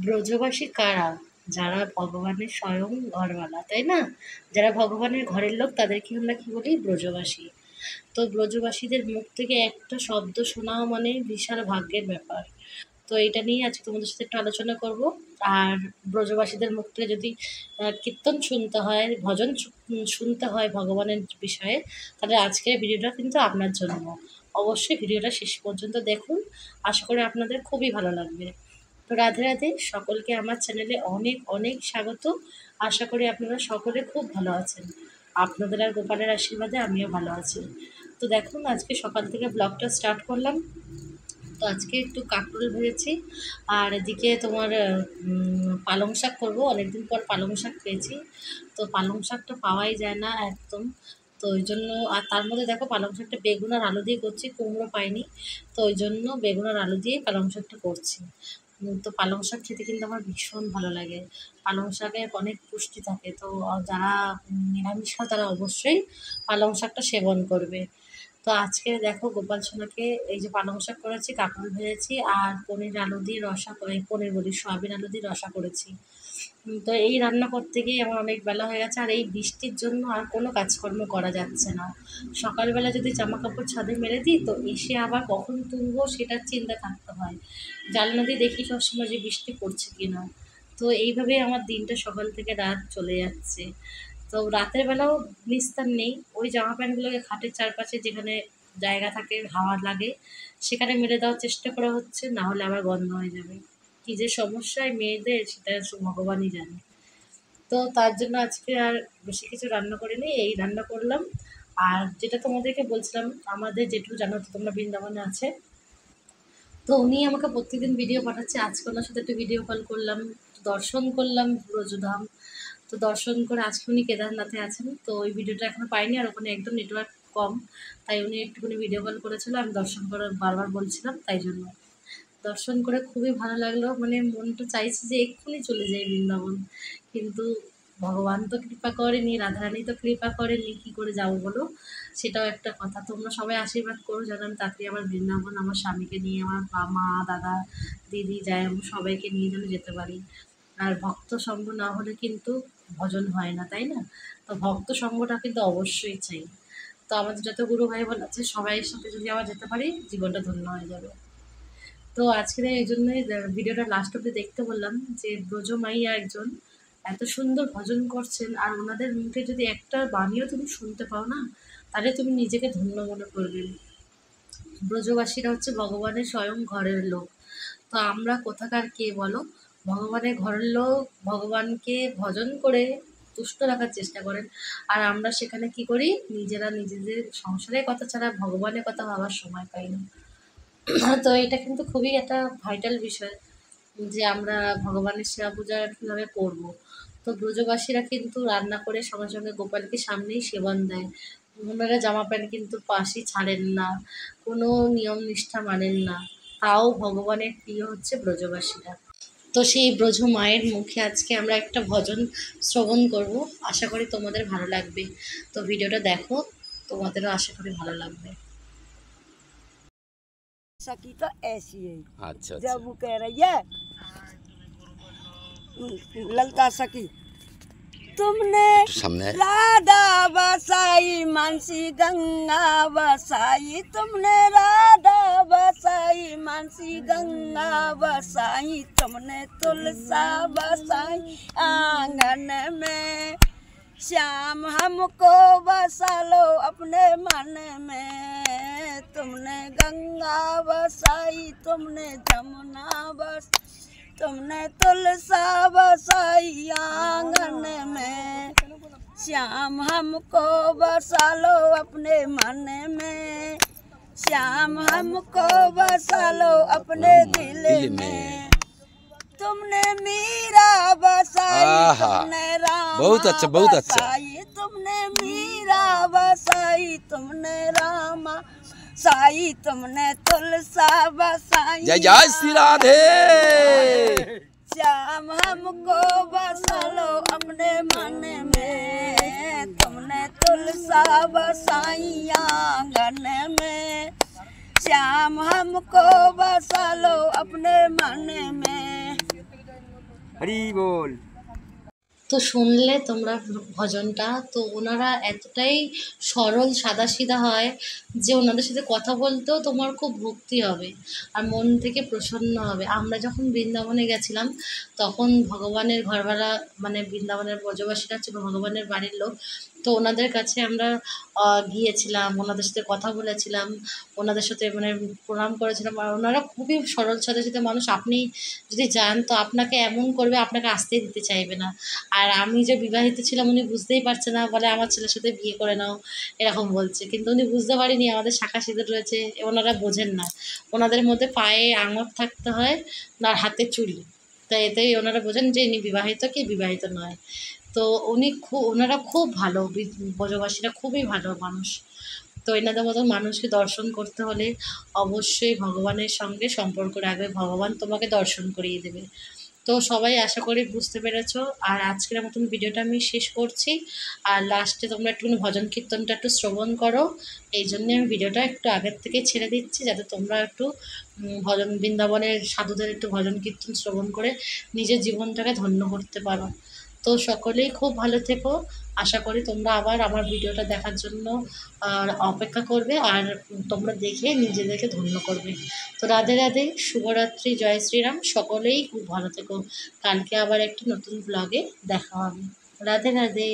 ব্রজবাসী কারা? যারা ভগবানের স্বয়ং ঘরওয়ালা, তাই না? যারা ভগবানের ঘরের লোক তাদেরকে আমরা কি বলি? ব্রজবাসী। তো ব্রজবাসীদের মুখ থেকে একটা শব্দ শোনাও মানে বিশাল ভাগ্যের ব্যাপার। তো এটা নিয়ে আজকে তোমাদের সাথে একটু আলোচনা করব। আর ব্রজবাসীদের মুখ থেকে যদি কীর্তন শুনতে হয়, ভজন শুনতে হয় ভগবানের বিষয়ে, তাহলে আজকের ভিডিওটা কিন্তু আপনার জন্য। অবশ্যই ভিডিওটা শেষ পর্যন্ত দেখুন, আশা করি আপনাদের খুবই ভালো লাগবে। তো রাধে রাধে, সকলকে আমার চ্যানেলে অনেক অনেক স্বাগত। আশা করি আপনারা সকলে খুব ভালো আছেন। আপনাদের আর গোপালের আশীর্বাদে আমিও ভালো আছি। তো দেখুন, আজকে সকাল থেকে ব্লগটা স্টার্ট করলাম। তো আজকে একটু কাঁকরোল ভেজেছি, আর এদিকে তোমার পালং শাক করবো। অনেকদিন পর পালং শাক পেয়েছি, তো পালং শাকটা পাওয়াই যায় না একদম। তো ওই জন্য, আর তার মধ্যে দেখো পালং শাকটা বেগুন আর আলু দিয়ে করছি, কুমড়ো পাইনি, তো ওই জন্য বেগুন আর আলু দিয়ে পালং শাকটা করছি। তো পালং শাক খেতে কিন্তু আমার ভীষণ ভালো লাগে। পালং শাকে অনেক পুষ্টি থাকে, তো যারা নিরামিষ খায় তারা অবশ্যই পালং শাকটা সেবন করবে। তো আজকে দেখো গোপাল সোনাকে এই যে পালং শাক করেছি, কাঁকরোল ভেজেছি, আর পনির আলু দিয়ে রসা করে, পনির বলি সয়াবিন আলু দিয়ে রসা করেছি। তো এই রান্না করতে গিয়ে আমার অনেক বেলা হয়ে গেছে, আর এই বৃষ্টির জন্য আর কোনো কাজকর্ম করা যাচ্ছে না। সকালবেলা যদি জামা কাপড় ছাদে মেলে দিই, তো এসে আবার কখন তুলবো সেটার চিন্তা থাকতে হয়। জানলা দিয়ে দেখি সবসময় যে বৃষ্টি পড়ছে কিনা। তো এইভাবেই আমার দিনটা সকাল থেকে রাত চলে যাচ্ছে। তো রাতের বেলাও নিস্তার নেই, ওই জামা প্যান্টগুলোকে খাটের চারপাশে যেখানে জায়গা থাকে, হাওয়া লাগে, সেখানে মেলে দেওয়ার চেষ্টা করা হচ্ছে, না হলে আবার গন্ধ হয়ে যাবে। কী যে সমস্যায় মেয়েদের, সেটা ভগবানই জানে। তো তার জন্য আজকে আর বেশি কিছু রান্না করিনি, এই রান্না করলাম। আর যেটা তোমাদেরকে বলছিলাম, আমাদের যেটুকু জানো তো তোমরা, বৃন্দাবনে আছে। তো উনি আমাকে প্রত্যেকদিন ভিডিও পাঠাচ্ছে, আজকে ওনার সাথে একটু ভিডিও কল করলাম, দর্শন করলাম ব্রজধাম। তো দর্শন করে আজকে উনি কেদারনাথে আছেন, তো ওই ভিডিওটা এখনো পাইনি, আর ওখানে একদম নেটওয়ার্ক কম, তাই উনি একটুখানি ভিডিও কল করেছিল, আমি দর্শন করে বারবার বলছিলাম, তাই জন্য। দর্শন করে খুবই ভালো লাগলো, মানে মনটা চাইছে যে এক্ষুনি চলে যাই বৃন্দাবন, কিন্তু ভগবান তো কৃপা করেনি, রাধারানী তো কৃপা করেনি, কী করে যাবো বলো? সেটাও একটা কথা। তোমরা সবাই আশীর্বাদ করো যেন আমি তাড়াতাড়ি আমার বৃন্দাবন আমার স্বামীকে নিয়ে, আমার মা, দাদা, দিদি, জামাইবাবু সবাইকে নিয়ে যেন যেতে পারি। আর ভক্ত সঙ্গ না হলে কিন্তু ভজন হয় না, তাই না? তো ভক্ত সঙ্গটা কিন্তু অবশ্যই চাই। তো আমাদের যত গুরু ভাই বোন আছে সবাইয়ের সাথে যদি আবার যেতে পারি, জীবনটা ধন্য হয়ে যাবে। তো আজকের এই জন্যই ভিডিওটা লাস্ট অব্দি দেখতে বললাম, যে ব্রজমাইয়া একজন এত সুন্দর ভজন করছেন, আর ওনাদের মুখে যদি একটা বাণীও তুমি শুনতে পাও না, তাহলে তুমি নিজেকে ধন্য মনে করবে। ব্রজবাসীরা হচ্ছে ভগবানের স্বয়ং ঘরের লোক। তো আমরা কোথাকার কে বলো? ভগবানের ঘরের লোক ভগবানকে ভজন করে তুষ্ট রাখার চেষ্টা করেন, আর আমরা সেখানে কি করি? নিজেরা নিজেদের সংসারের কথা ছাড়া ভগবানের কথা ভাবার সময় পাই না। তো এটা কিন্তু খুবই একটা ভাইটাল বিষয়, যে আমরা ভগবানের সেবা পূজা কীভাবে করব। তো ব্রজবাসীরা কিন্তু রান্না করে সঙ্গে সঙ্গে গোপালকে সামনেই সেবন দেয়। ওনারা জামা প্যান্ট কিন্তু পাশই ছাড়েন না, কোনো নিয়ম নিষ্ঠা মানেন না, তাও ভগবানের প্রিয় হচ্ছে ব্রজবাসীরা। তো সেই ব্রজ মায়ের মুখে আজকে আমরা একটা ভজন শ্রবণ করব, আশা করি তোমাদের ভালো লাগবে। তো ভিডিওটা দেখো, তোমাদেরও আশা করি ভালো লাগবে। सकी तो ऐसी है। अच्छा जब अच्छा वो कह रही है ललता सकी, तुमने सामने राधा बसाई मानसी गंगा बसाई, तुमने राधा बसाई मानसी गंगा बसाई, तुमने तुलसा बसाई आंगन में, श्याम हमको बसा लो अपने मन में, तुमने गंगा बसाई, तुमने जमुना बस, तुमने तुलसा बसाई आंगन में, श्याम हमको बसा लो अपने मन में, श्याम हमको बसा लो अपने दिल में, तुमने मीरा बसाई, तुमने राम बहुत अच्छा बहुत अच्छा। तुमने मीरा बसाई, तुमने रामा साई, तुमने तुलसा बसाई। जय जय श्री राधे। श्याम हमको बसा लो अपने मन में, तुमने तुलसा बसाई आंगन में, श्याम हमको बसा लो अपने मन में, হরি বল। তো শুনলে তোমরা ভজনটা, তো ওনারা এতটাই সরল সাদাসিধা হয় যে ওনাদের সাথে কথা বলতেও তোমার খুব ভক্তি হবে আর মন থেকে প্রসন্ন হবে। আমরা যখন বৃন্দাবনে গেছিলাম তখন ভগবানের ঘরওয়ালা মানে বৃন্দাবনের ব্রজবাসীরা ছিল ভগবানের বাড়ির লোক, তো ওনাদের কাছে আমরা গিয়েছিলাম, ওনাদের সাথে কথা বলেছিলাম, ওনাদের সাথে মানে প্রণাম করেছিলাম। আর ওনারা খুবই সরল সাদাসিধা মানুষ। আপনি যদি যান তো আপনাকে এমন করবে, আপনাকে আসতেই দিতে চাইবে না। আর আমি যে বিবাহিত ছিলাম উনি বুঝতেই পারছে না, বলে আমার ছেলের সাথে বিয়ে করে নাও এরকম বলছে, কিন্তু উনি বুঝতে পারেনি আমাদের শাখা সিঁদুর রয়েছে। ওনারা বোঝেন না, ওনাদের মধ্যে পায়ে আঙট থাকতে হয় আর হাতে চুড়ি, তাই এতেই ওনারা বোঝেন যে ইনি বিবাহিত কি বিবাহিত নয়। তো ওনারা খুব ভালো, ব্রজবাসীরা খুবই ভালো মানুষ। তো এনাদের মতো মানুষকে দর্শন করতে হলে অবশ্যই ভগবানের সঙ্গে সম্পর্ক রাখবে, ভগবান তোমাকে দর্শন করিয়ে দেবে। তো সবাই আশা করি বুঝতে পেরেছো। আর আজকের মতন ভিডিওটা আমি শেষ করছি। আর লাস্টে তোমরা একটুখানি ভজন কীর্তনটা একটু শ্রবণ করো, এই জন্যে আমি ভিডিওটা একটু আগের থেকেই ছেড়ে দিচ্ছি, যাতে তোমরা একটু ভজন বৃন্দাবনের সাধুদের একটু ভজন কীর্তন শ্রবণ করে নিজের জীবনটাকে ধন্য করতে পারো। তো সকলেই খুব ভালো থেকো। আশা করি তোমরা আবার আমার ভিডিওটা দেখার জন্য অপেক্ষা করবে আর তোমরা দেখে নিজেদেরকে ধন্য করবে। তো রাধে রাধে, শুভরাত্রি, জয় শ্রীরাম। সকলেই খুব ভালো থেকো। কালকে আবার একটি নতুন ব্লগে দেখা হবে। রাধে রাধে।